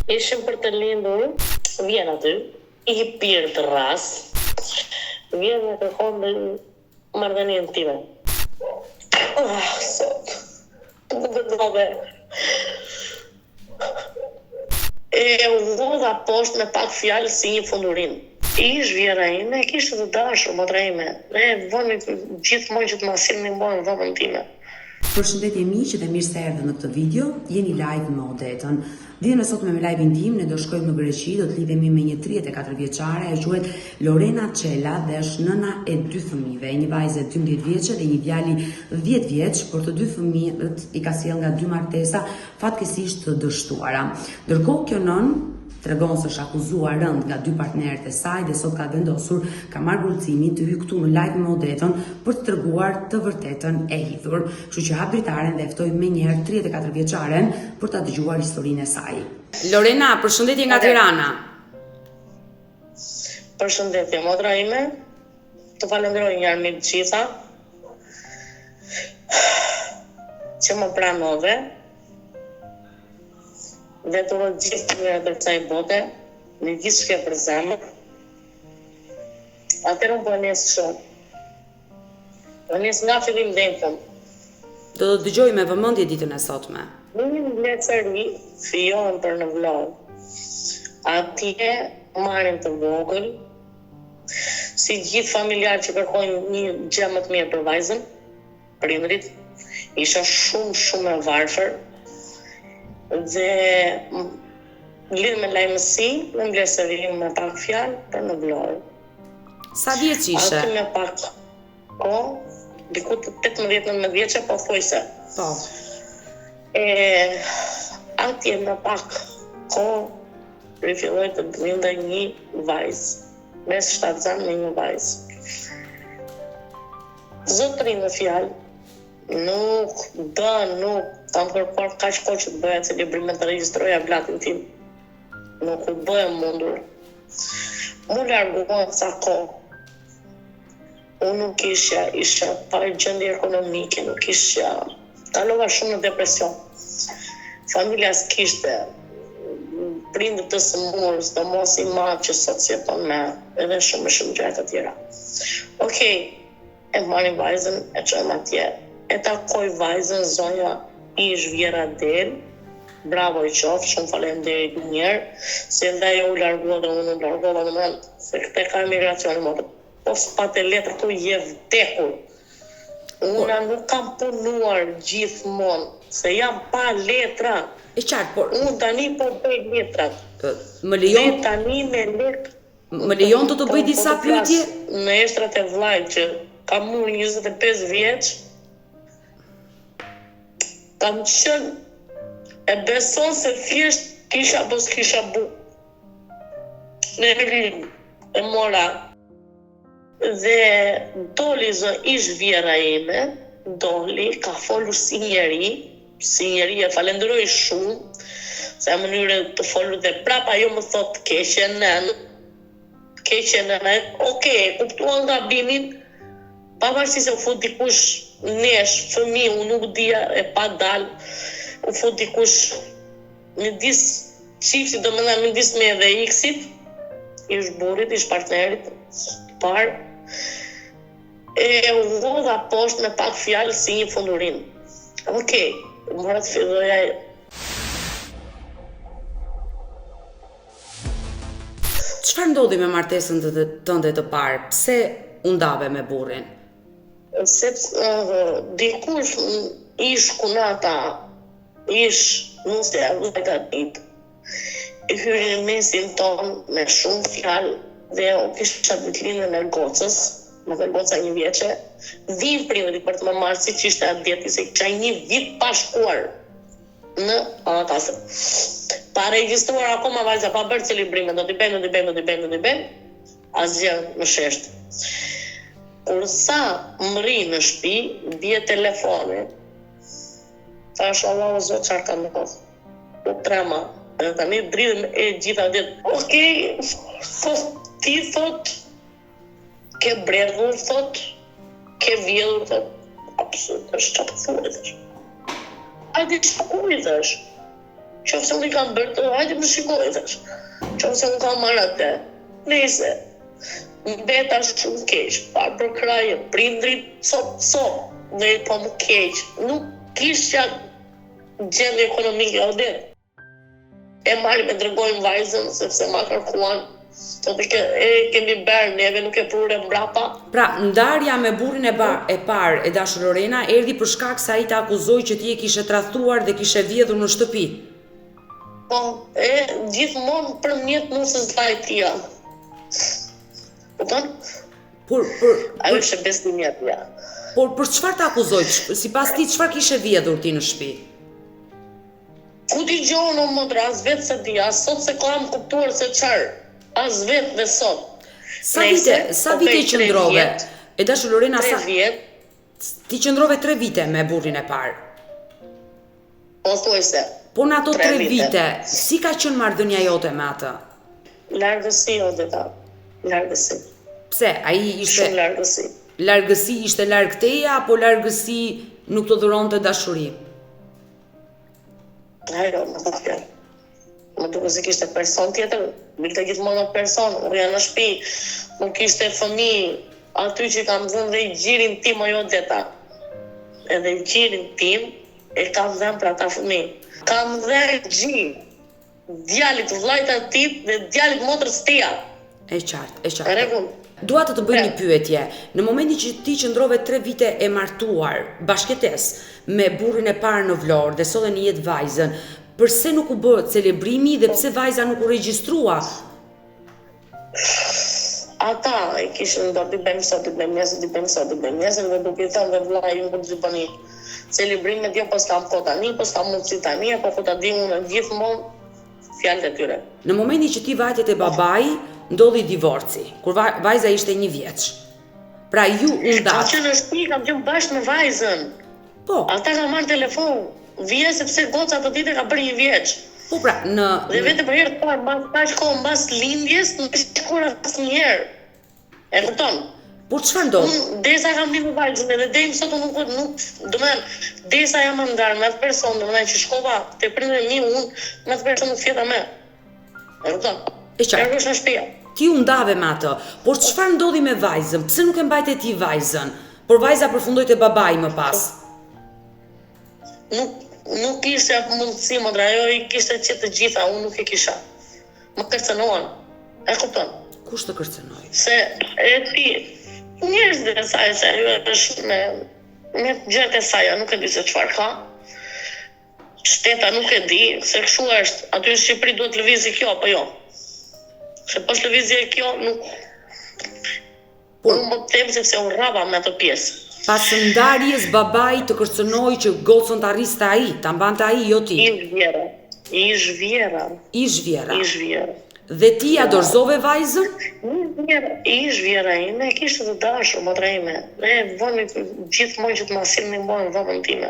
Ishim për të lindur, vjen aty, i pirë të ras, vjen dhe kërkon dhe marrëdhënien time. Sot, të vëdove. E udhudha poshtë me pak fjalë si një fundurin. Ish vjera ime, kishte të dashur motra ime. Ne vëni gjithmonë që të ma sillni mbojnë dhomën time. Përshëndetje miq dhe mirë se erdhën në këtë video. Jeni live me Odetën. Videon e sotme me live-in tim ne do shkojmë në Greqi, do të lidhemi me një 34 vjeçare, e quhet Lorena Çela dhe është nëna e 2 fëmijëve, një vajzë 12 vjeçë dhe një djali 10 vjeç, por të 2 fëmijët i ka sjell nga 2 martesa fatkeqësisht të dështuara. Ndërkohë kjo nën tregon se është akuzuar rënd nga 2 partnerët e saj dhe sot ka vendosur, ka marrë guximin të hyjë këtu në live me Odetën për të treguar të vërtetën e hidhur. Kështu që hap dritaren dhe ftoj menjëherë 34 vjeçaren për ta dëgjuar historinë e saj. Lorena, përshëndetje nga Tirana. Përshëndetje motra ime. Të falenderoj njerë me të gjitha që më pranove. Dhe të rëtë gjithë të mërë dhe kësaj bote, në gjithë shke për zemër. Atër unë po e nesë shumë. Po nesë nga fillim dhe në fund. Do të dëgjoj me vëmendje ditën e sotme. Në një vlecëri, fijohen për në vlogë. Atje marrin të vogël, si gjithë familjarë që kërkojnë një gjë më të mirë për vajzën, prindrit, isha shumë e varfër. Dhe lidh me lajmësi, në mbledhërim me pak fjalë për në vlorë. Sa vjeç ishe? Aty me pak diku të 18-19 vjeçë, po thojse. Po. Atje me pak rifilloj të lindë një vajzë, mes 7 zanë me një vajzë. Zotëri në fjalë, nuk kam kërkuar kaq kohë që të bëja celebrimet të regjistroja blatin tim. Nuk u bëja mundur. Mu larguan sa kohë. Unë nuk isha pa gjendje ekonomike, nuk isha. Kalova shumë në depresion. Familja s'kishte, prindët të sëmurës, dhe mos i madh që sot si jeton me edhe shumë gjëra të tjera. Okej, e marrim vajzën, e çojmë atje. E takoj vajzën, zonja Ish Vjera Del, bravo i qoftë, shumë falenderit njerë, se nda jo u largua dhe unë u largova në mend, se këte ka emigracioni më, po s'pate letra tu je vdekur. Una nuk kam punuar gjithmonë, se jam pa letra. E qartë, por... Unë tani po bëj letrat. Më lejon... Dhe tani me letra... Më lejon të bëj disa pyetje? Në eshtrat e vllajt që kam mur 25 vjeç, kam qënë e beson se thjesht kisha po s'kisha bu. Në rrim e mora. Dhe doli zë Ish Vjera ime, doli, ka folur si njeri e falenderoj shumë, se mënyrë të folur dhe prapa jo më thot keqe nën, okej, kuptuan nga bimin, pavarësisht se u fut dikush nesh, fëmijë, unë nuk dija e pa dal, u fut dikush midis çiftit, domethënë midis me dhe X-it, ish burrit, ish partnerit, parë, e u dhodha poshtë me pak fjalë si një fundurin. Okej, mora të filloja. Çfarë ndodhi me martesën tënde të parë? Pse u ndave me burrin? Sepse dikush ish kunata, ish nëse e vëjta dit, i hyri në mesin ton me shumë fjalë dhe o kisha ditëlindjen e gocës, më dhe goca 1 vjeçe, vin prindërit për të më marrë si që ishte atë djeti, se kisha 1 vit pa shkuar në anatase. Pa regjistruar akoma vajza, pa bërë celebrime, do t'i bëjmë, asgjë në sheshtë. Kur sa më ri në shtëpi, bie telefoni. Thash, Allah o Zot, çfarë ka ndodhur? U trema. Dhe tani dridhem e gjitha ditë. Okej, ti thot, ke bredhur, thot, ke vjedhur, thot. Absolutisht, çfarë thuaj thash? A di çfarë thuaj thash? Qofse unë i kam bërë, hajde më shikoj, thash. Qofse unë kam marrë atë, nese, mbeta shumë keq, parë për kraje, prindrit, dhe po më keq. Nuk kisha gjendje ekonomike ode. E marrim e dërgojmë vajzën, sepse ma kërkuan, kemi bërë, neve nuk e prure mbrapa. Pra, ndarja me burrin e parë e dashur Lorena erdhi për shkak se ai të akuzoi që ti e kishe tradhtuar dhe kishe vjedhur në shtëpi. Po, gjithmonë përmjet nusës lajtia. Kupton? Ajo është besimi atje. Por për çfarë të akuzoi? Sipas ti çfarë kishe vjedhur ti në shtëpi? Ku t'i gjohën o modra, as vetë se di, as sot se kam kuptuar se qarë, as vetë dhe sot. Sa vite qëndrove? E dashur Lorena, 3 vjet. Ti qëndrove 3 vite me burrin e parë. Po thuaj se. Po në ato 3 vite, si ka qenë marrëdhënia jote me atë? Largësi o dhe ta, largësi. Pse, ai ishte... Shumë largësi. Largësi ishte larg teja, apo largësi nuk të dhuronte dashuri? Ajo, më të fjallë. Më duke se kishte person tjetër, bilte gjithmonë person, rrja në shtëpi, nuk kishte fëmijë, aty që kam dhënë dhe i gjirin tim o jo deta. Edhe i gjirin tim e kam dhënë për ata fëmijë. Kam dhënë gjin, djalit vllajta tit dhe djalit motrës tia. E qartë. Rregull. Dua të bëj një pyetje. Në momentin që ti qëndrove 3 vite e martuar, bashkëtesë me burrin e parë në Vlorë dhe solle në jetë vajzën, përse nuk u bë celebrimi dhe pse vajza nuk u regjistrua? Ata i kishin do t'i bëjmë sot, dhe duke i thënë dhe vllai ju kur të bëni celebrimet, jo po s'kam po tani, po s'kam mundësi tani, apo ku ta di unë gjithmonë fjalët e tyre. Në momentin që ti vajtet e babai, ndodhi divorci, kur vajza ishte 1 vjeç. Pra ju u ndat. Kam qenë në shtëpi, kam qenë bashkë me vajzën. Po. Ata kanë marrë telefon. Vije sepse goca ato ditë ka bërë 1 vjeç. Po pra, Dhe vetëm për herë të parë, mbas kaq kohë mbas lindjes, nuk e shkoj asnjëherë. E kupton? Po çfarë ndodh? Unë derisa kam bërë me vajzën edhe deri sot nuk derisa jam ndar me atë person, që shkova te prindërit e mi, unë me atë person nuk fjeta me. E kupton? E qartë. Është në shtëpi. Ti u ndave me atë, por çfarë ndodhi me vajzën? Pse nuk e mbajte ti vajzën? Por vajza përfundoi te babai më pas. Nuk kishte mundësi, modra, ajo i kishte qetë të gjitha, unë nuk e kisha. Më kërcënuan. E kupton? Kush të kërcënoi? Se e ti, njerëzit e saj, se ajo është me gjërat e saj, nuk e di se çfarë ka. Shteta nuk e di, se kështu është. Aty në Shqipëri duhet lëvizi kjo, apo jo? Se pas lëvizje kjo, nuk... Unë më them sepse unë rrava me ato pjesë. Pas ndarjes babai të kërcënoi që gocën të arriste ai, ta mbante ai, jo ti. I zhvjera. Dhe ti ja dorëzove vajzën? I zhvjera ime, kishte të dashur motra ime. Ne vëni gjithmonë që të ma sillnin mua në vëmën time.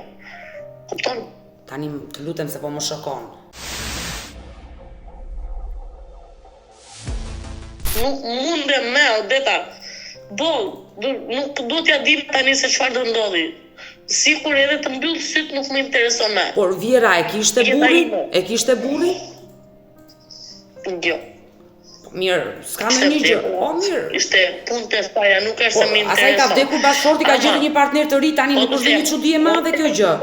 Kupton? Tani të lutem se po më shokon. Nuk mundem me, Odeta. Nuk do t'ja di tani se çfarë do ndodhi. Sikur edhe të mbyll syt nuk më intereson me. Por Vjera e kishte burrin? E kishte burrin? Jo. Mirë, s'ka në një gjë. Po mirë. Ishte punë të saj, nuk është se më intereson. Asaj ka vdekur bashkëshorti, ka gjetur një partner të ri, tani nuk është një çudi e madhe kjo gjë.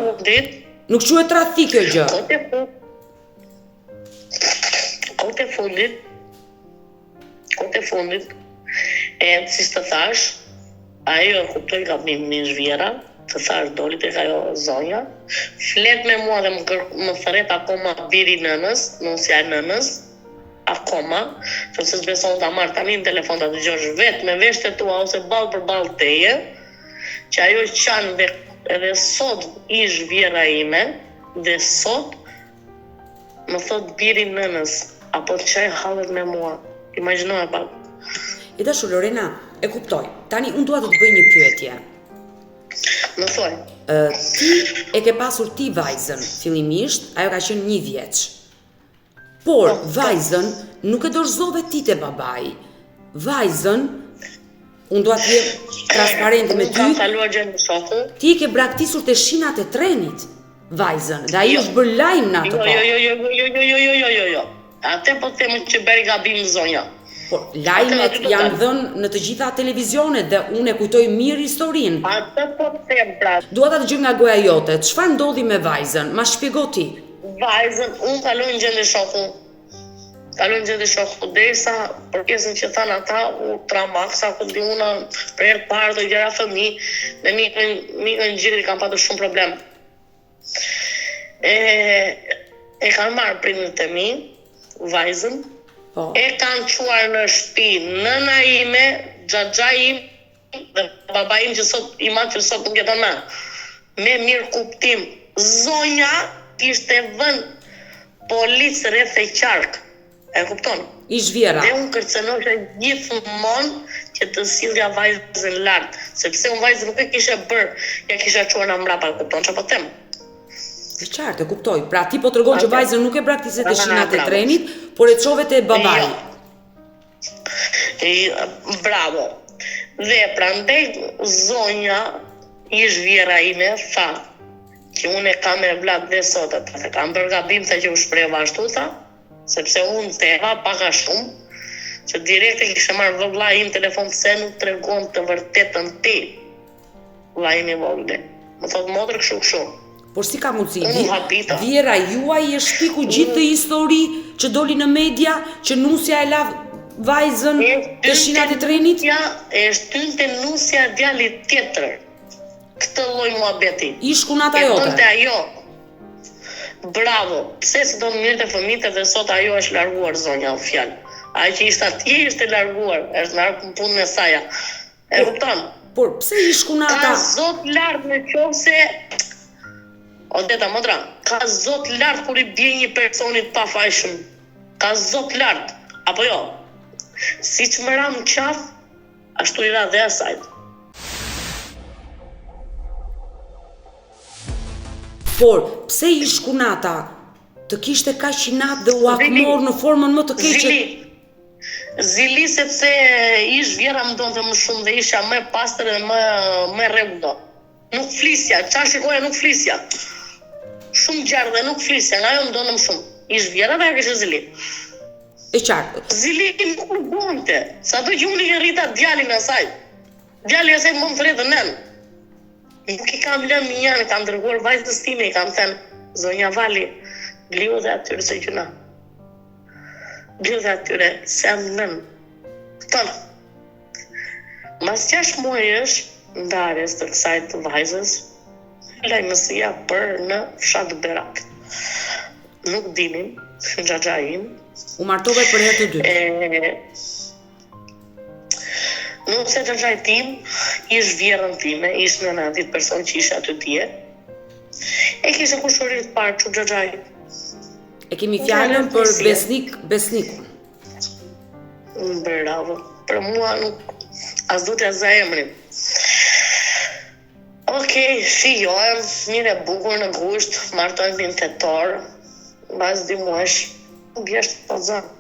Nuk quhet tradhti kjo gjë. Kohët e fundit, si të thash, ajo e kuptoi gabimin e zhvjera, të thash doli tek ajo zonja, flet me mua dhe më thret akoma biri nënës, nusja e nënës, akoma, që se s'beson ta marr tani në telefon ta dëgjosh vetë me veshët tua ose ballë për ballë teje, që ajo qanë dhe edhe sot i zhvjera ime, dhe sot më thot biri nënës, apo të qaj hallet me mua. Imagjino e pak. E dashur Lorena, e kuptoj. Tani unë dua të të bëj një pyetje. Më thuaj. Ti e ke pasur ti vajzën, fillimisht, ajo ka qenë 1 vjeç. Por vajzën nuk e dorëzove ti te babai. Vajzën, unë dua të jem transparente me ty. Kam kaluar gjë në shoku. Ti e ke braktisur te shinat e trenit. Vajzën, dhe ai është bërë lajm në atë kohë. Jo, Jo. Atë po them që bëri gabim zonja. Po, lajmet janë dhënë në të gjitha televizionet dhe unë e kujtoj mirë historinë. Atë po them pra. Dua ta dëgjoj nga goja jote. Çfarë ndodhi me vajzën? Ma shpjego ti. Vajzën, unë kaloj në gjendje shoku. Derisa për pjesën që thanë ata, u tramaksa, ku di una, për herë të parë do gjera fëmijë, dhe mikën gjithë kam patur shumë problem. E kanë marrë prindërit e mi, vajzën, e kanë quar në shtëpi nëna ime, xhaxha im dhe baba im që sot nuk jeton më. Me mirë kuptim, zonja kishte vënë policë rreth e qark. E kupton? I zhvjera. Dhe unë kërcënosha gjithmonë që të sillja vajzën lart, sepse unë vajzën nuk e kisha bërë, ja kisha çuar në mbrapa, kupton çfarë po them? E qartë, e kuptoj. Pra ti po tregon që vajzën nuk e braktisë të shinat e trenit, por e çove te babai. Bravo. Dhe prandaj zonja i zhvjera ime tha që unë e kam me vllap dhe sot atë. Kam bërë gabim sa që u shprehova ashtu tha. Sepse unë theva paka shumë, që direkt e kishe marrë vëlla im telefon pse nuk tregon të vërtetën ti. Vëlla im i vogël. Më thotë motër kështu. Por si ka mundësi? Vjera juaj e shpiku gjithë të histori që doli në media, që nusja e la vajzën të shinat e trenit? E shtynte nusja djalit tjetër. Këtë lloj muhabeti. Ish kunata jote. Donte ajo. Bravo, pse si do mirë të fëmijët dhe sot ajo është larguar zonja në fjalë. Ai që ishte atje ishte larguar, është larg punën e saj. E kupton? Por pse i shkunata? Ka zot lart në qofse Odeta Modra, ka zot lart kur i bie një personit pa fajshëm. Ka zot lart, apo jo? Siç më ra në qaf, ashtu i ra dhe asajt. Por, pse i shkunata të kishte kaq inat dhe u akmor në formën më të keqe? Zili sepse ish vjera më donte më shumë dhe isha më pastër dhe më rregull. Nuk flisja, çfarë shikoja nuk flisja. Shumë gjarë dhe nuk flisja, nga ajo më donte më shumë. Ish vjera dhe kishte zili. E qartë. Zili nuk më donte. Sado që unë i rrita djalin e saj. Djali e saj më thretë nën. Nuk i kam lënë një janë, kam dërguar vajzës time, i kam thënë, zonja Vali, bliu dhe atyre se gjuna. Bliu dhe atyre se jam nën. Tonë. Mas 6 muajsh, ndarjes të kësaj të vajzës, lajmësia për në fshat Berak. Nuk dinin, xhaxha im. U martove për herë të dytë. Nuk se xhaxha tim, ish vjerën time, ish në atit person që isha aty tje. E kishe kushurit parë që xhaxhaj. E kemi fjallën për besnikun. Bravo. Për mua nuk, as do t'ja za emrin. Okej, shijohem, mire bukur në gusht, martojnë bin tetor, bas 2 muesh, bjesht të zanë.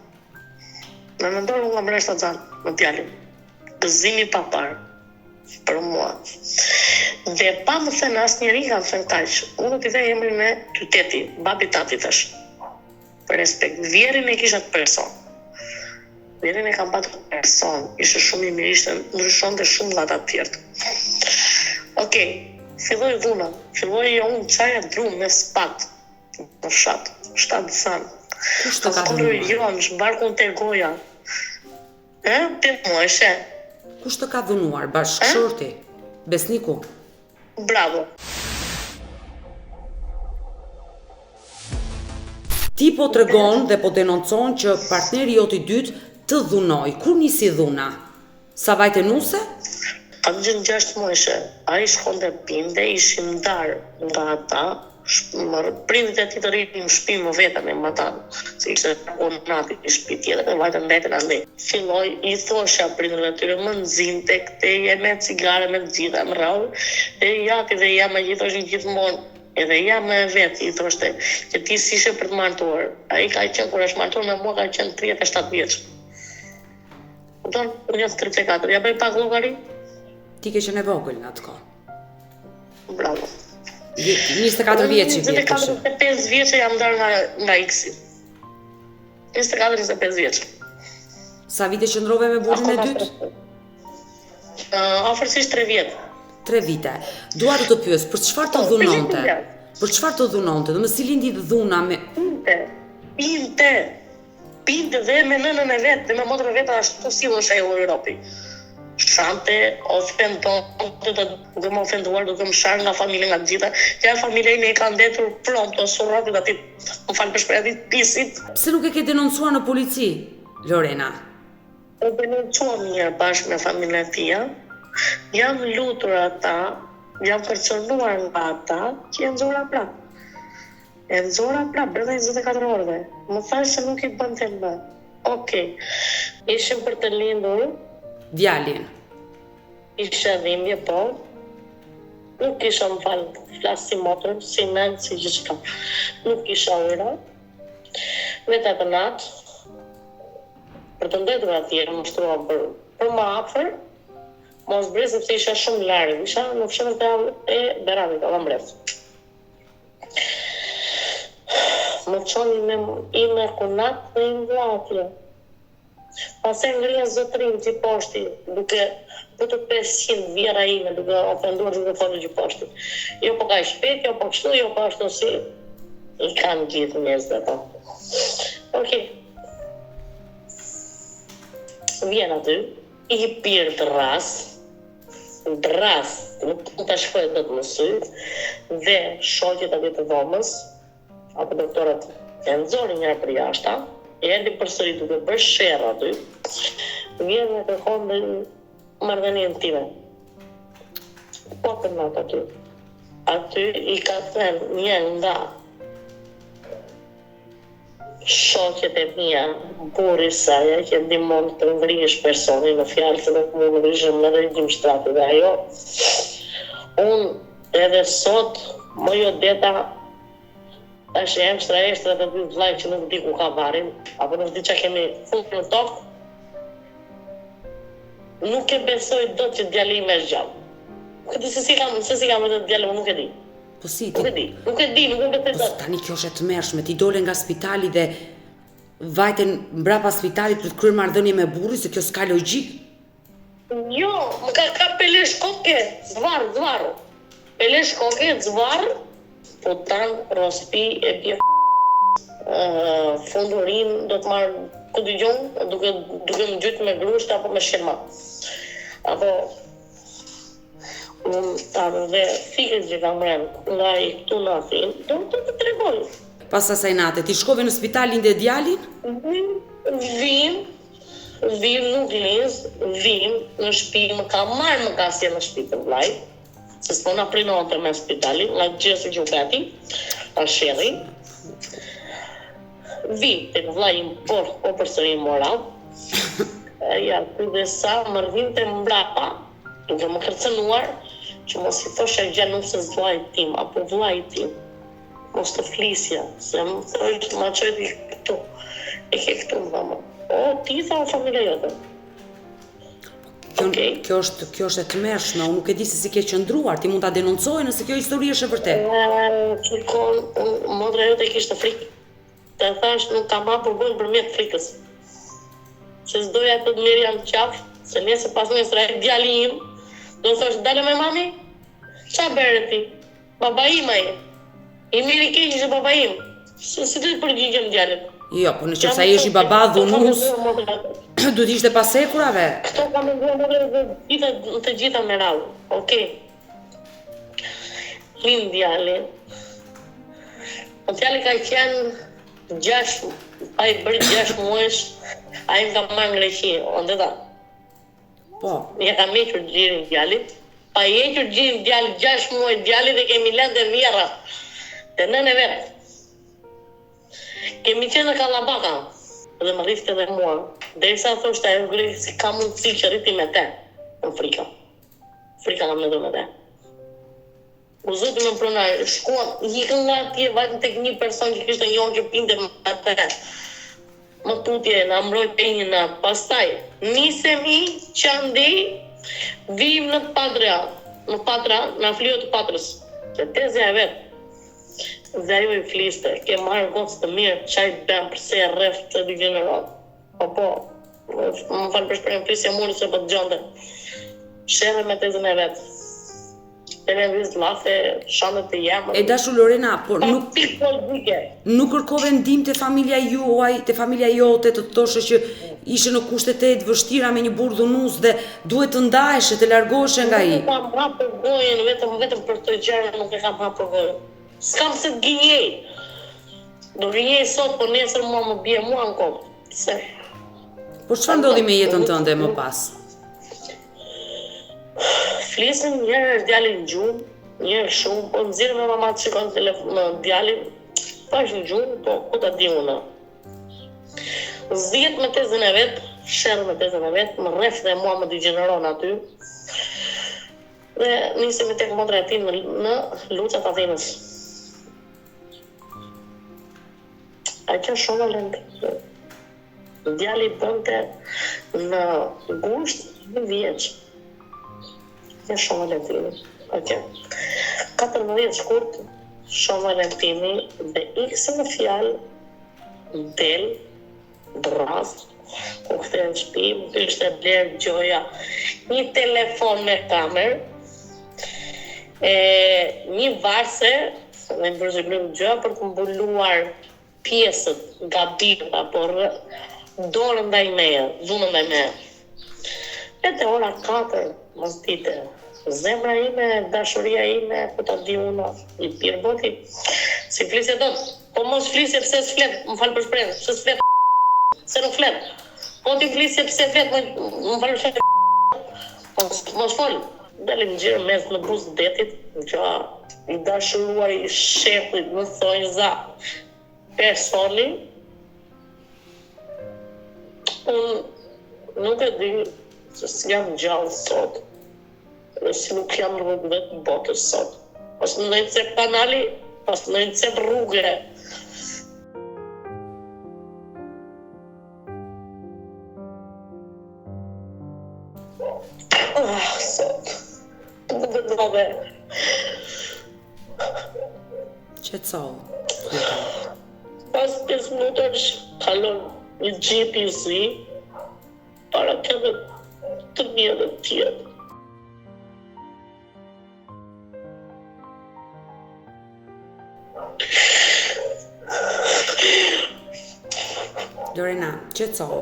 Në nëndorë unë nga mresht të zanë, në djalin. Gëzimi pa parë, për mua. Dhe pa më thënë asë njëri kam thënë kaqë, unë do t'i dhe emrin e qyteti, babi tatit është. Për respekt, vjerin e kisha të person. Vjerin e kam patur person, ishte shumë i mirë, ishte ndryshon të shumë nga ta tjertë. Okej, filloj dhuna, filloj unë qaja drumë me spat, në fshat, 7 sanë. Kushtë ka të nuar? Jo, më shbarkun të goja. Të mua, eshe. Kushtë ka dhunuar, bashkëshorti, besniku? Bravo. Ti po tregon dhe po denoncon që partneri jot i dytë të dhunoj. Kur nisi dhuna? Sa vajte nuse? Kam gjënë 6 muajshe. A i shkonde pinde, ishim ndarë nga ata, prindit e ti të rritin në shpi më vetëm e më tanë, se ishte nati i shpi tjetër dhe vajtë ndetën ande. Filloj, i thosha prindit e tyre më nëzinte, këte je me cigare me gjitha më rrallë, dhe jati dhe ja me gjithoshin gjithmonë, edhe ja me vetë i thoshte, që ti si ishe për të martuar. A i ka qenë, kur është martuar me mua, ka qenë 37 vjeç. Unë jam 34, ja bëj pak llogari? Ti ke qenë e vogël në atë kohë. Bravo. 24 vjeç i vjetë. 25 vjeç jam ndarë nga X-i. 24-25 vjeç. Sa vite qëndrove me burrin e dytë? Afërsisht 3 vjet. 3 vite. Dua të pyes, për çfarë të dhunonte? Për çfarë të dhunonte? Do të si lindi dhuna me Pinte dhe me nënën e vet, dhe me motrën e vet ashtu sillon ai në Europë. Shante, ofendonte, duke më ofenduar, duke më sharë nga familje nga gjitha, që e familje e ka ndetur prompt, o surratit ati, më falë për shpretit pisit. Pse nuk e ke denoncuar në polici, Lorena? E denoncuar mirë bashkë me familjen e tia, jam lutur ata, jam kërcënuar nga ata, që e nxora prap. E nxora prap, brenda 24 orëve. Më thash se nuk i bënte më. Okej. Ishim për të lindur djalin. Isha dhimbje, po. Nuk kisha më falë, flasë si motrën, si men, si gjithçka. Nuk kisha ujra. Vetë atë natë, për të ndetur atje, më shtrua për më afër, mos bre sepse isha shumë larg, isha në fshatën e Beranit, Allambres. Më çoni me ime kunat dhe i mbla atje. Pastaj ngrihen zotrin që poshti, duke të 500 vjera ime, duke ofenduar duke folur që poshti. Jo po ka shpejt, jo po kështu, jo po ashtu si i kanë gjithë njerëzit ato. Okej. Vjen aty, i pirë dras, nuk mund ta shkojë dot në sy, dhe shoqet aty të dhomës, apo doktorët e nxorën njëra për jashta, erdhi përsëri duke bërë sherr aty, vjen dhe kërkon dhe marrëdhënien time. Po të natë aty. Aty i ka thënë një nga shoqet e mia, burri saj, që ndihmon të ngrihesh personin në fjalë se nuk mund të ngrihesh në regjim shtrati dhe ajo. Unë edhe sot më jo deta është emstra të dy vllaj që nuk di ku ka varin, apo nuk di çka kemi futur në tokë. Nuk e besoj dot që djali im është gjallë. Nuk e di se si kam vetë djalë, nuk e di. Po si Nuk e di, nuk e besoj dot. Tani kjo është e tmerrshme, ti dole nga spitali dhe vajten mbrapa spitalit për të kryer marrëdhënie me burrin, se kjo s'ka logjik. Jo, më ka pelesh koke, zvarr. Pelesh koke, zvarr. Po tanë rospi e bje fundurin do të marrë ku dëgjon, duke më gjytë me grusht apo me shema. Apo dhe fikët që kam rënë nga i këtu në Athinë, do të tregoj. Pas asaj nate, ti shkove në spitalin dhe djalin? Vim, nuk liz, vim në shtëpi, më ka sjell në shtëpi të vllai. Se s'po na prinonte me spitalin, nga gjithë gjukati, a sherri. Vim të vllai im po përsëri moral. Ja, dhe sa më rrinte mbrapa, duke më kërcënuar, që mos i thoshe gjanusës vllait tim, apo vllait tim. Mos të flisja, se më thojtë ma qëti këtu. E ke këtu më dhama. O, ti tha o familja jote. Kjo është e tmerrshme, unë nuk e di se si ke qëndruar, ti mund ta denoncoje nëse kjo histori është e vërtetë. Motra jote kishte frikë. Të thash nuk kam hapur gojën përmjet frikës. Se s'doja të merr jam qafë, se nesër pas nesër ai djali im, do të thosh dalë me mami? Ç'a bëre ti? Baba im ai. I miri keq ishte baba im. Si do të përgjigjem djalit? Jo, po nëse ai është i baba dhunus, duhet ishte pas sekurave. Këto kam menduar të gjitha me radhë. Okej. Lind djali. Djali ka qenë 6 muajsh, ai më ka marrë në Greqi, ndeta. Po. Ja kam hequr gjirin djalit. Pa hequr gjirin djalit 6 muaj djalit dhe kemi lënë të mjerra. Të nënë e vetë. Kemi qenë në Kallabaka dhe më rrifte dhe mua. Derisa thoshte ajo Greqi si ka mundësi që rriti me te në Frika. Frika kam ndodhur me te. U zoti më pronaj, shkuan, ikën nga atje, vajtën tek një person që kishte njohur që pinte me atë. Më tutje, na mbroj penjën na. Pastaj, nisemi qandi, vim në Patra, na fliu të Patrës. Te tezja e vet. Dhe ajo i fliste, ke marrë gocë të mirë, qaj të bëm përse e rreth të degenerat. Po, më falë për shprehjen, flisja muri se po të gjonde. Shere me tezën e vetë. Televiz, lafe, shandet e jemë. E dashu Lorena, por nuk kërkove ndihmë te familja juaj, te familja jote, të thoshe që ishe në kushte të vështira me një burr dhunus dhe duhet të ndaheshe, të largoheshe nga ai. Nuk kam hapur gojën, vetëm për të gjëra nuk e kam hapur gojën. S'kam se të gënjej. Do gënjej sot, por nesër mua më bie mua në kokë. Pse? Po çfarë ndodhi me jetën tënde më pas? Flisin njërë është djali në gjumë, njërë shumë, po nëzirë me mama të shikon telefon në djali, pa është në gjumë, po ku ta di unë. Zjet me tezën e vetë, shërë me tezën e vetë, më rreth dhe mua më degeneron aty. Dhe nisemi tek motra e tij në Luçat Athenës. A që shumë lëndë. Djali bënte në gusht 1 vjeç. Në shumë Valentini. Okay. 14 shkurt, shumë Valentini dhe ikse në fjalë del, drast, ku kthej në shtëpi, më ishte bler gjoja një telefon me kamerë, një varse, dhe më përzëglim gjoja për të mbuluar pjesët nga bita, por dorën ndaj meje, dhunën ndaj meje. E te ora 4, mos dite, zemra ime, dashuria ime, ku ta di unë, i pirë boti. Si flisje do, po mos flisje pse s'flet, më falë për shprehjen, pse s'flet, se nuk flet. Po ti flisje pse flet, më falë për shprehjen, mos fol. Dalim gjirë mes në brusë detit, që i dashuruar i shefit, më thonjë za, personi, unë nuk e di, se si jam gjallë sot, dhe si nuk jam rrugë vetë botës sot. Pas në nëjtë cep kanali, pas në nëjtë cep rrugë. Sot, të më gëndove. Qetësohu. Pas 5 minutash kalon një gjipi i zi, para keme të mirë dhe tjetë. Lorena, qetësohu.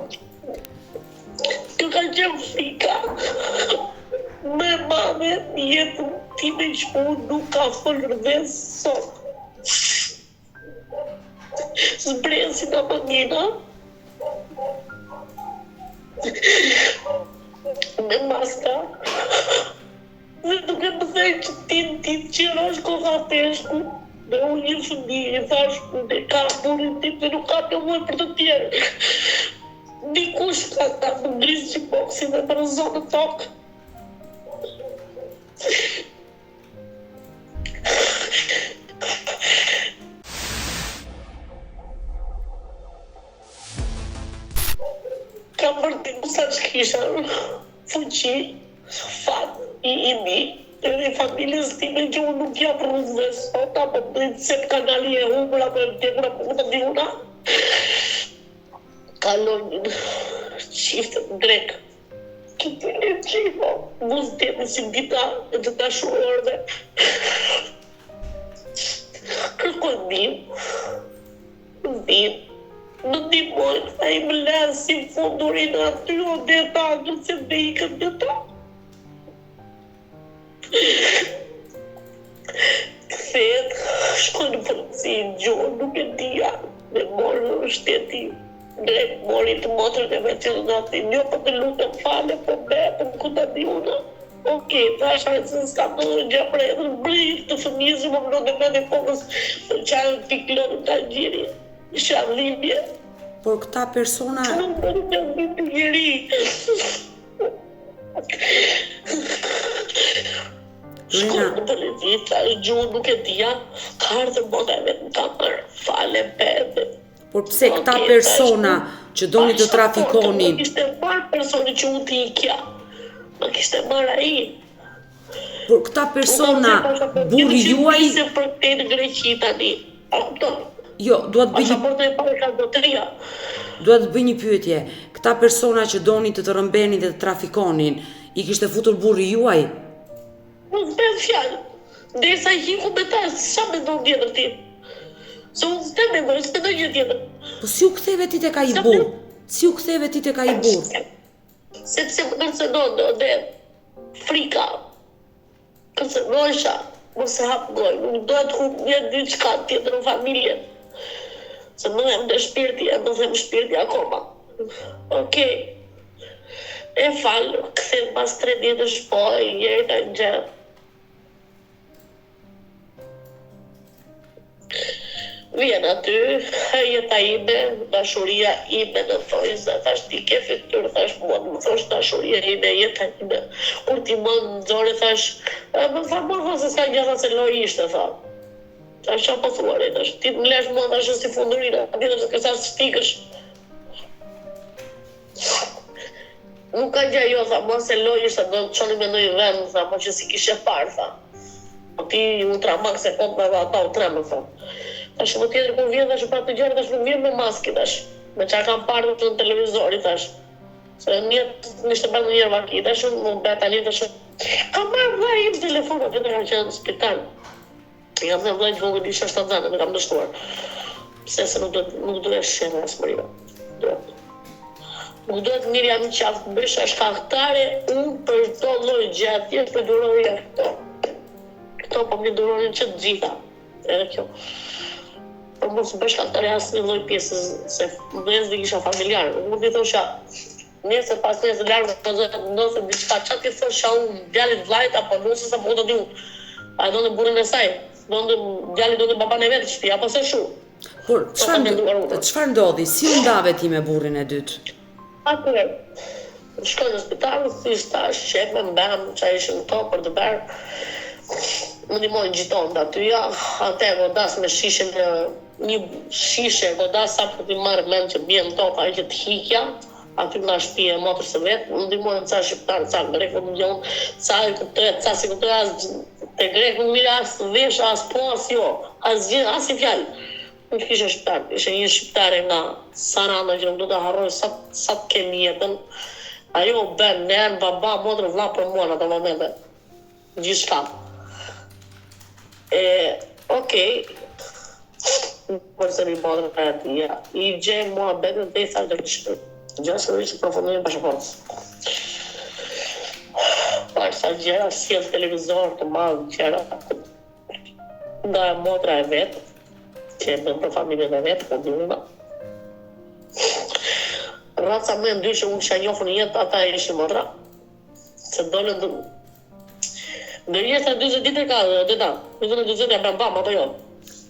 Të ka qenë frika me madhe jetën time që unë nuk ka folër dhe sot. Zbresi nga mëngina me maska dhe duke më thejnë që ti qëra është koha peshku dhe unë një fëmi e thash unë e ka burin tim dhe nuk ka të muaj për të tjerë. Dikush ka më ngrisë që boksin dhe më rëzonë në tokë. Kam vërtitu sa që kisha fuqi, fat, i imi, edhe familjes time që unë nuk jam rrugëve sot, apo të cep kanali e humra, apo e vdekura, apo të diuna. Kalon një qiftë drek. Këti një qifo, mos tjetë si dita e të dashuarve. Kërkoj dim, në dimojnë, a i më lënë si fundurin aty o deta, nëse me ikën deta. Këthet, shkoj në polici në gjohë, nuk e dija, me morë në shteti, drejt mori të motrën e me që në ati, një për të lutën fale, po me, po më këta di unë. Okej, tash hajtë se s'ka të gjë për edhe në brijë të fëmijës, më më në me në fokës për qajnë piklonë të gjiri. Isha dhimje. Por këta persona... Nuk më në një të gjeri. Shkoj në polici, ta i gjuhë nuk e dija, ka ardhë mona e vetë në kamerë, fale pedhe. Por pse këta persona që doni të trafikonin... Më kishte marë personi që unë t'i ikja. Më kishte marë a i. Por këta persona, burri juaj... Se për te në Greqi tani. A kupton? Jo, dua të bëj Pasaportën e parë ka zotëria. Dua të bëj një pyetje. Këta persona që donin të rrëmbenin dhe të trafikonin, i kishte futur burri juaj? Nuk bëhet fjalë. Derisa i hiku me ta, sa mendon tjetër ti? Se unë s'te mendoj, s'te do gjë tjetër. Po si u ktheve ti tek ai burr? Si u ktheve ti tek ai burr? Sepse më kërcënon dhe frika. Kërcënojsha, mos e hap gojë. Nuk do të hup një diçka tjetër në familje. Se më them dhe shpirti, e më them shpirti akoma. Okej. E falë, këthem pas 3 ditësh, po, e njëjta gjë. Vjen aty, jeta ime, dashuria ime në thojza, thash ti ke fytyrë, thash mua, më thosh dashuria ime, jeta ime. Kur ti më nxore, thash, më tha morë se s'ka gjëra se loj ishte, tha. Thash qa po thuare, thash, ti më lesh mua, thash si fundurina, tjetër se kësa stikësh. Nuk ka gjë jo, tha, mua se loj ishte, do të qoni me ndoj vend, tha, po që si kishe parë, tha. Po ti Ultramax e kont me ata u tremë, tha. Tash më tjetër kur vjen tash pa të gjëra tash nuk vjen me maskë tash. Me çka kam parë në televizor tash. Se n'ishte bërë një vaki, tash më bëhet tani tash. Kam marrë vllai im telefonin vetë ka qenë në spital. Jam në vllai vogël isha shtatzane, më kam dështuar. Pse se nuk do të shënë asmëriva. Nuk do të mirë jam qafë bësha shkaktare, unë për to lloj gjatje për duroria këto. Këto po më durorin që të gjitha. Edhe kjo. Por mos bësh shkaktare asë një lloj pjesës, se mëdhes dhe kisha familjar. Unë t'i thosha, nesër pas nesër largë, nëse diçka, qa t'i thosha unë, djalit vllajt, apo nusës, apo do t'i unë. A do në burrin e saj, djalit do në baban e vetë shtëpi, apo se shu. Por, çfarë ndodhi? Si u ndave ti me burrin e dytë? Atëherë, shkoj në spital, thjesht tash, shef me mbam, qa ishim këto për të bërë. Më ndihmojnë gjiton të atyja, atë e godas me shishe një shishe godas sa për t'i marrë mend që bjen top, ai që t'hikja, aty nga shtëpia e motrës së vet, më ndihmojnë ca shqiptar, ca greku më gjon, ca i kuptohet, ca si kuptohet te greku mirë as vesh, as po, as jo, as gjë, as i fjalë. Nuk kishe shqiptar, ishe një shqiptare nga Saranda që nuk do të harroj sa të kemi jetën. Ajo bën nën, baba, motër, vlla për mua në ato momente. Gjithçka. Okej. Përse një modrë të atia. I gjej mua betën dhe i thalë të kishë. Gjësë në që përfundimin pasaportës. Parë sa gjera, si e televizor të madhë gjera. Nga motra e vetë, që e bën për familjen e vetë, po dhima. Raca me ndryshë unë që a njofë në jetë, ata e ishë motra. Se dollën dhe... Në jetë 20 ditë e ka dhe ta. Në 20 ditë e bam, apo jo.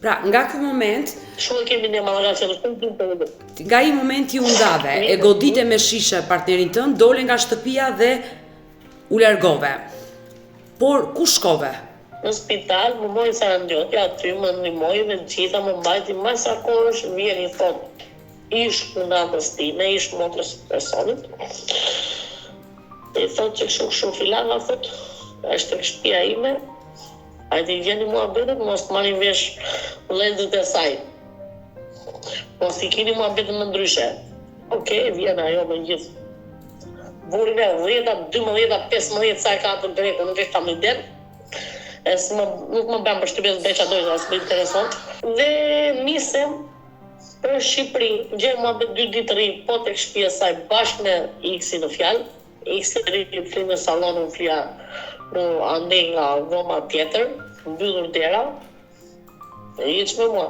Pra, nga ky moment... Shumë kemi një malagatë, në shumë të të të. Nga i momenti u ndave, e godite me shishe partnerin tënë, dole nga shtëpia dhe u largove. Por, ku shkove? Në spital, më mojnë Sarandjotja, aty më ndihmoj dhe gjitha më mbajti më sa kohësh, vjen i thot, ish punatës time, ish motrës personit. I thot që kështu filan, a thot, është të shtëpia ime, a i të gjeni mua betët, mos të marrin vesh lezët e saj. Mos t'i kini mua betët më ndryshe. Okej, vjen ajo me gjithë. Burin e 10, 12, 15, sa e ka të greku, nuk e kam një den. Nuk më bëm për shtypjes beqa dojnë, asë më intereson. Dhe nisem për Shqipëri, gjej mua bet 2 ditë rri, po tek shtëpia e saj bashkë me X-i në fjalë. X-i rri fli në salonin flia në ande nga dhoma tjetër, mbyllur dera, e iq me mua.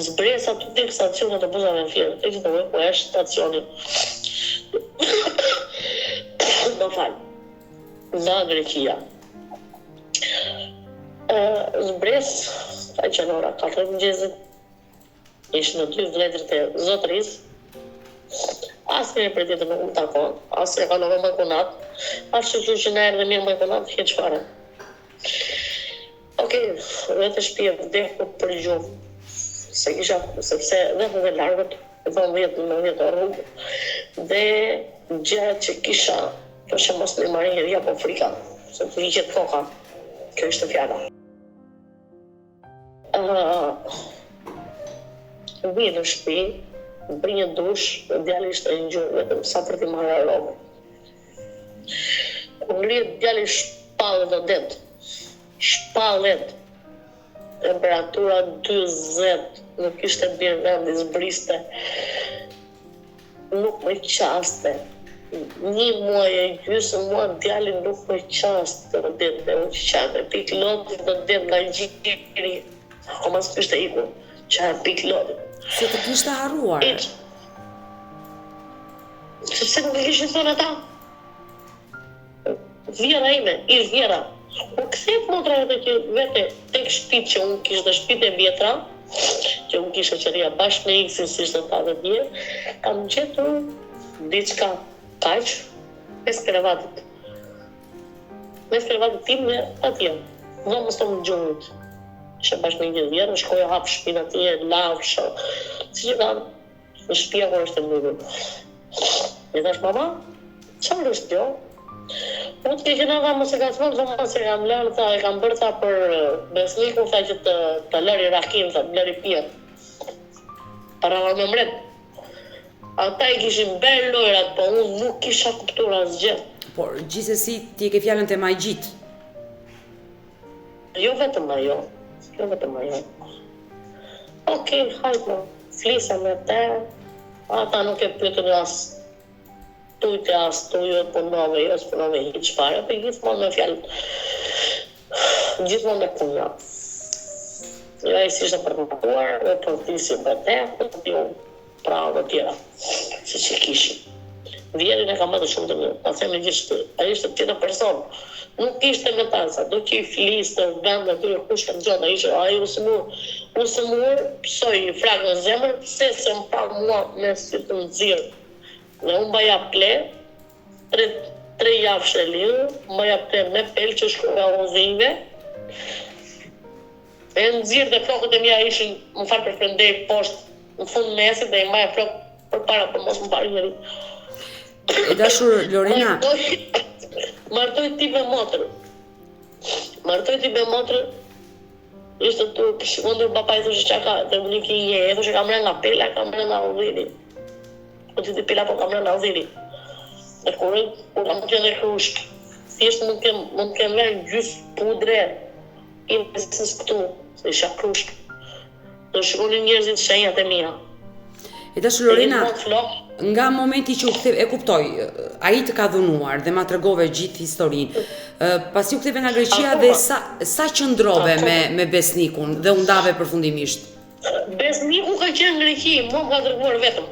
Zbresa të tek stacionet të buzave në firë, tek që të vëj, po është stacionin. Më falë, nga Greqia. Zbres, ka që në ora 4 mëngjesit, ishë në 2 vletrit e zotëris, asë një për tjetër nuk më takon, asë një ka në më konat, asë që në erë dhe mirë më konat, heq fare. Okej, vetë shpje vdekë për gjumë, se kisha, sepse vetë dhe largët, e thonë 10 rrugë, dhe gjë që kisha, që mos në marrë njëria po frika, se të viqet koka, kjo ishte fjala. Vi në shtëpi, bëj një dush, djali ishte i ngjyrë vetëm sa për t'i marrë aromë. Kur ngrihet djali shpallet o det. Shpallet. Temperatura 40, nuk ishte bjerë vendi, zbriste. Nuk më qaste. 1 muaj e gjysmë mua djali nuk më qaste o det, dhe u qaste. Pik lodit o det nga gjiri. Akoma s'kishte ikur. Qarë pik lodit. Se të kishte harruar. Se nuk e kishin thënë ata. Vjera ime, ish vjera. U kthehet motra që vete tek shtëpitë që unë kishte shtëpitë e vjetra, që unë kisha qeria bashkë me X-in si ishte ta dhe dje, kam gjetur diçka kaq, mes kravatit. Mes kravatit tim me atje. Dhomës tonë në gjumit. Ishe bashkë me një vjerë, shkoja hapë shpinë atje, lavë, si që kam në shtëpia kur është e mbyllur. E thash, mama, çfarë është kjo? Unë të kena dha mos e ka thënë, mos e kam lërë, tha, e kam bërë tha për besnikun, tha që të lëri rakim, tha, të lëri pjetë. Para me mret. Ata i kishin bërë lojrat, po unë nuk kisha kuptuar asgjë. Por gjithsesi ti e ke fjalën te magjit. Jo vetëm ajo. Okej, hajtë, flisa me te, ata nuk e pyetën as tujtë as tujë, punove, jo s'punove hiç fare, për gjithmonë me fjalë, gjithmonë me punja. Jo ai si ishte përmatuar, e përtisi për te, jo prave të tjera, se që kishin. Vjerin e kam bërë shumë të mirë, ta themi gjithë, ai ishte tjetër person. Nuk ishte me tasa, do që i fliste, vend e tyre kush të gjona, ishte ai usëmur, psoj i frak në zemër, pse se më pa mua me si të nëzirë. Dhe unë baja ple, 3 javë shelirë, baja ple me pelë që shkoja ozive, e nëzirë dhe flokët e mja ishin, më farë për frendej poshtë, në fund mesit dhe i maja flokë për para, për mos më parë njëri. E dashur Lorena, Martoj ti me motrë, ishte tu, shikondër bapa i thoshe që ka, dhe më një ki je, e thoshe kam rënë nga pela, kam rënë nga udhiri. Po ti pila po kam rënë nga udhiri. Dhe kur kam të qenë dhe krushk, thjesht mund të merë gjysë pudre, i nësës këtu, se isha krushk. Dhe shikonin njerëzit shenjat e mija. e dashur Lorena, nga momenti që e kuptoj, ai të ka dhunuar dhe ma tregove gjithë historinë. Pasi u ktheve nga Greqia dhe sa qëndrove me besnikun dhe u ndave përfundimisht? Besniku ka qenë në Greqi, mua më ka treguar vetëm.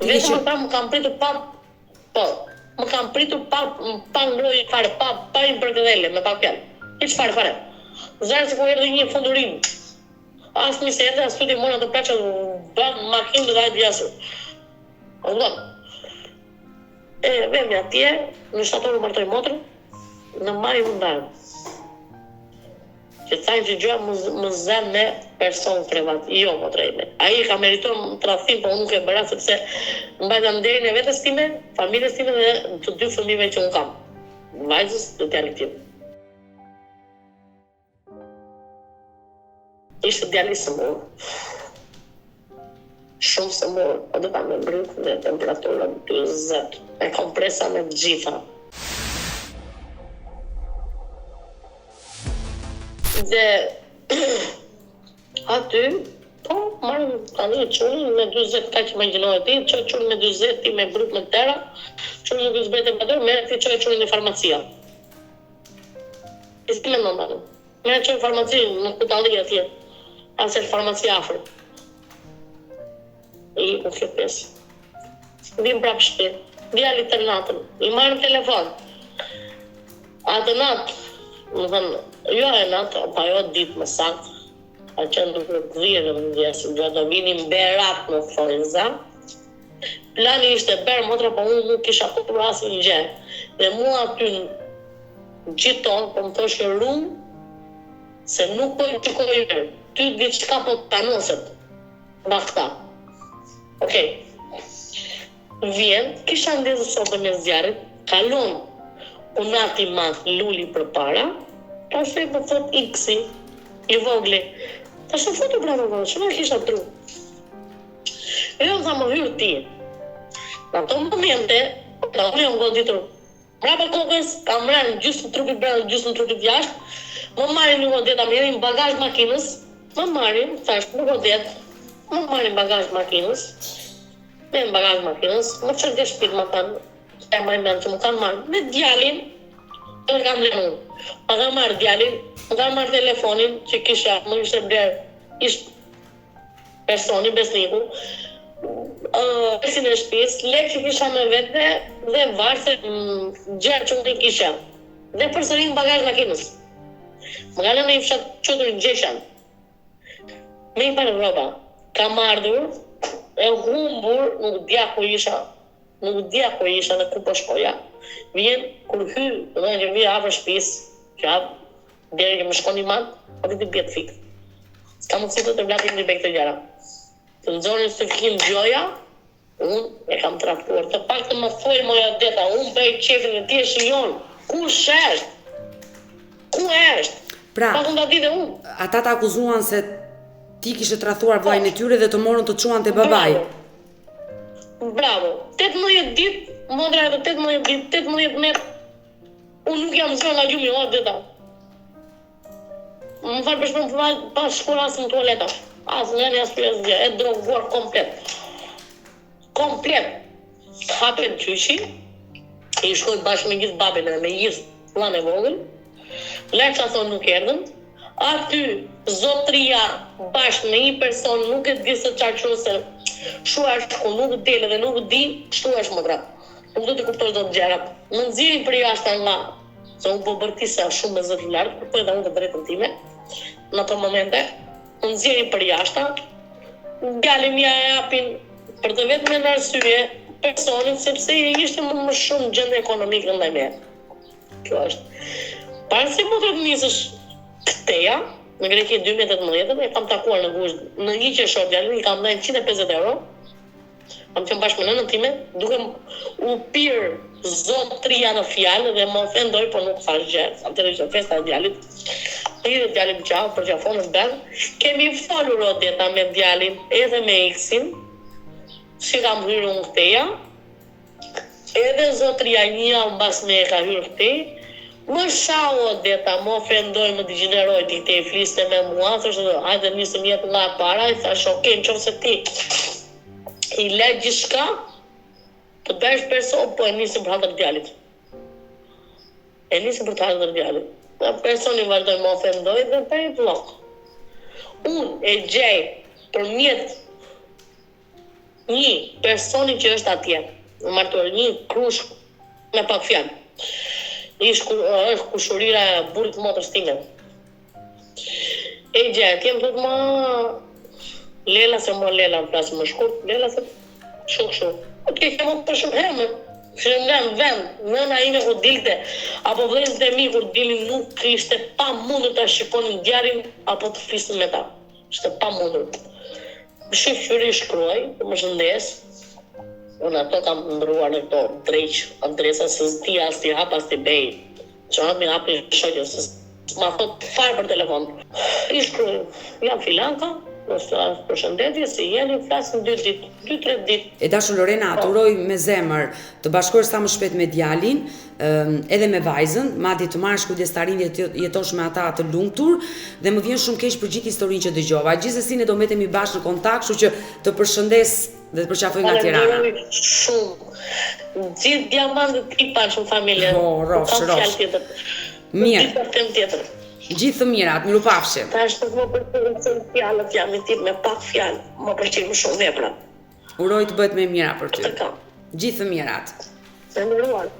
Vetëm më kam pritur më kam pritur pa ngrojë fare, pa i përkëdhele, me pa fjalë. Hiç fare. Zarë se ku erdhi një fundurim. Asë një se erdhe, asë tuti mona të pleqë, bëmë makinë dhe dajtë jasër. E vemi atje, në shtatorë martoj motrë, në maj më ndarë. Që thajnë që gjua më zemë me person privat, jo motrë ime. Aji ka merituar më trafim, po unë nuk e bëra, sepse mbajta nderin e vetës time, familjes time dhe të 2 fëmijëve që unë kam. Vajzës dhe djalit tim. Ishte djali sëmur. Shumë sëmur, po dhe ta me brytë dhe temperatura 40. E kompresa me gjitha. Dhe aty, po, marrëm tani qurin me 40, ka që me gjinohet ti, që qurin me 40, ti me brytë me tera, qurin me 40 temperaturë, merë ti që qurin në farmacia. E si me nëndanë. Merë që farmaci në kutalli atje. Asë e farmacia afër. I ku kjo pesë. Vim prapë shtëpi. Djali të natën. I marrëm telefon. Atë natë, më thënë, jo e natë, pa jo ditë më saktë. A qenë duke të dhirë në gjesë, duke të vinim berat në Foriza. Plani ishte berë motra, po unë nuk kisha kuptur asë një gjë. Dhe mua aty në gjiton, po më thoshë rumë, se nuk po i qykoj mirë. Ty diçka po të panoset nga këta. Okej. Vjen, kisha ndezë sotë me zjarit, kalon unati madh luli për para, pastaj po thot X-i, I vogli. Ta shë foto bravo, që më kisha tru. E jo tha më hyrë ti. Në ato momente, unë jam goditur. Mrapa kokës, kam mërën gjysmë trupit brenda, gjysmë trupit jashtë, më marrin një godet, më jerin bagazh makinës, më marrin, thash, një godet, më marrin bagazh makinës, me në bagazh makinës, më qërë dhe shpit më kanë, e më imen që më kanë marrë, me djalin, e kam lenu, më kanë marrë djalin, më kanë marrë telefonin që kisha, më ishte blerë, ishte personi, besniku, pesin e shpis, lekë që kisha me vete dhe varse gjerë që unë kisha, dhe përsërin bagazh makinës. Më kanë në i fshat qëtër në gjeshan, me i parë roba, kam ardhur, e humbur, nuk dja ku isha në ku po shkoja. Vjen, kur hy, dhe në vjen afër shtëpis, që avë, deri që më shkon një matë, po të bjetë fikë. S'ka mundësi të vlatin një bekë të gjara. Të nëzorin së fikim gjoja, unë e kam traktuar. Të pak të më thoj moja deta, unë bëj qefin e ti e shion. Ku shështë? Ku është? Pra, pak unë da di dhe unë. Ata të akuzuan se ti kishe tradhuar vllajën e tyre dhe të morën të çuan te babai. Bravo. 18 ditë, modra edhe 18 ditë, 18 net. Unë nuk jam zënë nga gjumi, o deta. Më falë për shpërën pas shkuar asë në toaleta. Asë në një asë për asë gjë, e droguar komplet. Komplet. Hapet qyshi, i shkoj bashkë me gjithë babin edhe me gjithë flan e vogël. Leksa thonë nuk erdhën. Aty zotria bashkë me një person nuk e di se qarë se shu është ku nuk del dhe nuk di, shtu është më dra. Nuk do t'i kuptosh do të gjerat. Më nëzirin për jashtë nga, se unë po bërtisa shumë me zëtë lartë, për edhe unë të drejtën time, në ato momente, më nëzirin për jashtë, djalin ja e apin për të vetë me në arsye personin, sepse i ishte më shumë gjendë ekonomikë ndaj me. Kjo është. Parë si më të njësësh këteja, në Greki 2018, e kam takuar në gusht, në një qeshor djalin, i kam dhënë 150 euro, kam qenë bashkë me nënën time, duke u pirë zotria në fjalë dhe më ofendoj, por nuk thash gjë, atëherë ishte festa e djalit. Edhe djalit gjallë për qafonën bën, kemi folur odeta me djalin edhe me X-in, si kam hyrë unë këteja, edhe zotria një mbas me e ka hyrë këtej. Më shao deta, më ofendoj, më digjeneroj, ti te i fliste me mua, thoshtë, hajde nisëm jetë nga para, i thash, okej, në qofë se ti i le gjithçka, të bësh person, po e nisëm për halër djalit. E nisëm për të halër djalit. Dhe personi vazhdoj më ofendoj dhe për i blok. Unë e gjej për mjetë një personi që është atje, në martuar, një krushk me pak fjallë. Është kushurira e burit motërës time. E gjetë, jem të më lela se më lela në plasë më shkurt, lela se shuk. Okej, kemë për shumë herë, që nga në vend, nëna ime kur dilte, apo vëllezërit e mi kur dilin nuk ishte pa mundur të shikonin djarin, apo të flisnin me ta. Ishte pa mundur. Më shqyri shkruaj, më shëndes, unë ato kam ndruar në këto dreq, adresa se zdi as t'i hap as t'i bej. Që hap mi hapi shokje, se ma thot farë për telefon. I shkruaj, jam filanka, për shëndetje, si jeni, flasin 2-3 ditë. E dashur Lorena, të uroj me zemër të bashkohesh sa më shpejt me djalin, edhe me vajzën, madje të marrësh kujdestarin dhe jetosh me ata të lumtur, dhe më vjen shumë keq për gjithë historinë që dëgjova. Gjithsesi ne do mbetemi bashkë në kontakt, kështu që të përshëndes dhe të përqafoj nga Tirana. Shumë. Gjithë diamantët i pash në familje. Rosh. Mirë. Tjetër. Gjithë të mirat, mirupafshim. Ta është të më përqyrën se në fjallët jam i tip me pak fjallë, më përqyrën shumë vepra. Uroj të bëhet me mira për ty. Të kam. Gjithë të mirat. Se në ruan.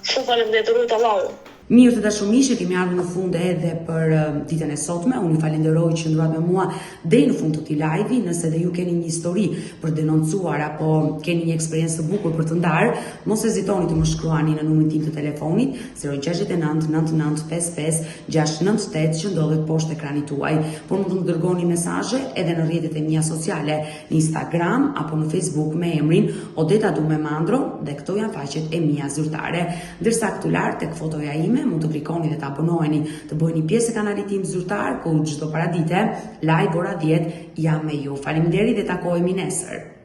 Shumë falenderoj të Allahu. Mirë të dashurmiqe, kemi ardhur në fund edhe për ditën e sotme. Unë ju falenderoj që ndruat me mua deri në fund të këtij live. Nëse dhe ju keni një histori për denoncuar apo keni një eksperiencë të bukur për të ndarë, mos hezitoni të më shkruani në numrin tim të telefonit 069 99 55 698 që ndodhet poshtë ekranit tuaj. Por mund të më dërgoni mesazhe edhe në rrjetet e mia sociale, në Instagram apo në Facebook me emrin Odeta Dume Mandro, dhe këto janë faqet e mia zyrtare. Ndërsa këtu lart tek fotoja ime shkëlqyeshme, mund të klikoni dhe të abonoheni, të bëheni pjesë e kanalit tim zyrtar, ku çdo paradite live ora 10 jam me ju. Faleminderit dhe takohemi nesër.